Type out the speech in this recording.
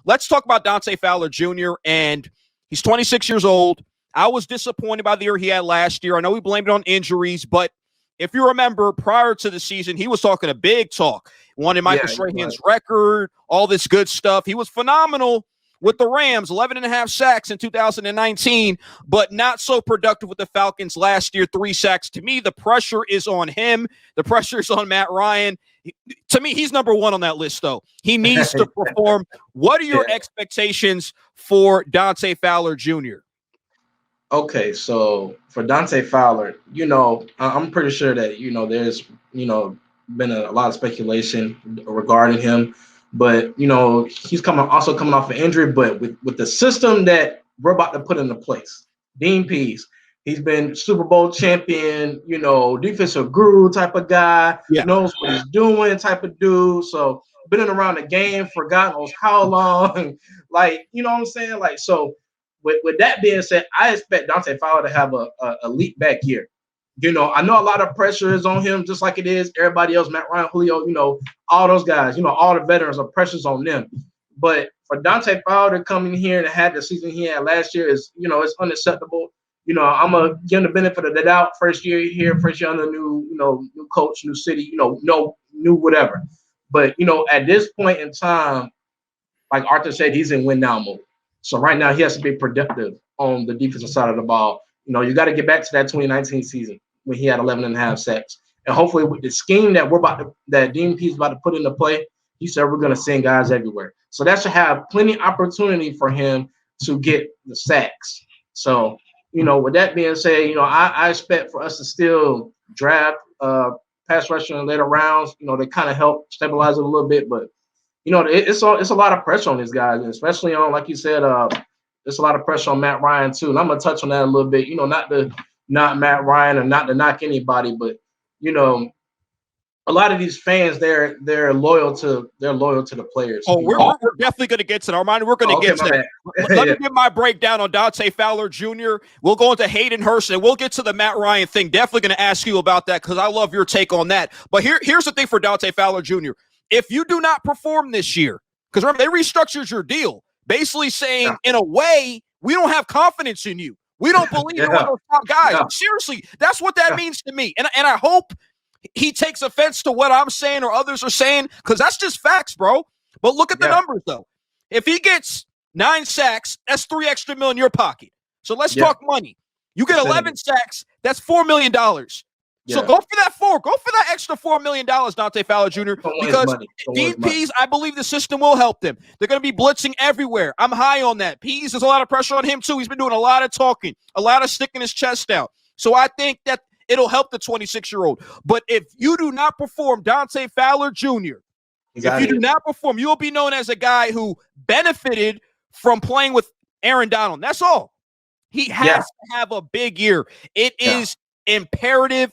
let's talk about Dante Fowler Jr., and he's 26 years old. I was disappointed by the year he had last year. I know we blamed it on injuries, but if you remember, prior to the season, he was talking a big talk. Wanted Michael Strahan's record, all this good stuff. He was phenomenal with the Rams, 11.5 sacks in 2019, but not so productive with the Falcons last year, 3 sacks. To me, the pressure is on him. The pressure is on Matt Ryan. To me, he's number one on that list, though. He needs to perform. What are your expectations for Dante Fowler Jr.? Okay, so for Dante Fowler, I'm pretty sure that, there's, been a lot of speculation regarding him, but, he's coming off an injury, but with the system that we're about to put into place, Dean Pease, he's been Super Bowl champion, defensive guru type of guy, knows what he's doing type of dude. So been around the game for God knows how long, like, you know what I'm saying? Like, so with that being said, I expect Dante Fowler to have a leap back year. I know a lot of pressure is on him, just like it is everybody else, Matt Ryan, Julio, all those guys, all the veterans, are pressures on them. But for Dante Fowler to come in here and have the season he had last year is, it's unacceptable. I'm going to give him the benefit of the doubt. First year here, first year under new coach, new city, new whatever. But, at this point in time, like Arthur said, he's in win now mode. So right now he has to be productive on the defensive side of the ball. You got to get back to that 2019 season when he had 11.5 sacks. And hopefully with the scheme that Dean Pease is about to put into play, he said we're going to send guys everywhere. So that should have plenty of opportunity for him to get the sacks. So, with that being said, I expect for us to still draft pass rusher in later rounds, to kind of help stabilize it a little bit. But, it's a lot of pressure on these guys, especially on, like you said, there's a lot of pressure on Matt Ryan too. And I'm going to touch on that a little bit, not Matt Ryan or not to knock anybody, but, a lot of these fans, they're loyal to the players. Oh, we're definitely going to get to that, Armani. We're going to get to that. Let me give my breakdown on Dante Fowler Jr. We'll go into Hayden Hurst, and we'll get to the Matt Ryan thing. Definitely going to ask you about that because I love your take on that. But here's the thing for Dante Fowler Jr. If you do not perform this year, because remember, they restructured your deal, basically saying, in a way, we don't have confidence in you. We don't believe you're one of those top guys. Yeah. Seriously, that's what that means to me. And I hope he takes offense to what I'm saying or others are saying, because that's just facts, bro. But look at the numbers, though. If he gets 9 sacks, that's $3 extra million in your pocket. So let's talk money. You get 11 sacks, that's $4 million. So go for that $4. Go for that extra $4 million, Dante Fowler Jr., because Dean Pease, I believe the system will help them. They're going to be blitzing everywhere. I'm high on that. Pease, there's a lot of pressure on him, too. He's been doing a lot of talking, a lot of sticking his chest out. So I think that it'll help the 26-year-old. But if you do not perform, Dante Fowler Jr., if you do not perform, you'll be known as a guy who benefited from playing with Aaron Donald. That's all. He has to have a big year. It is imperative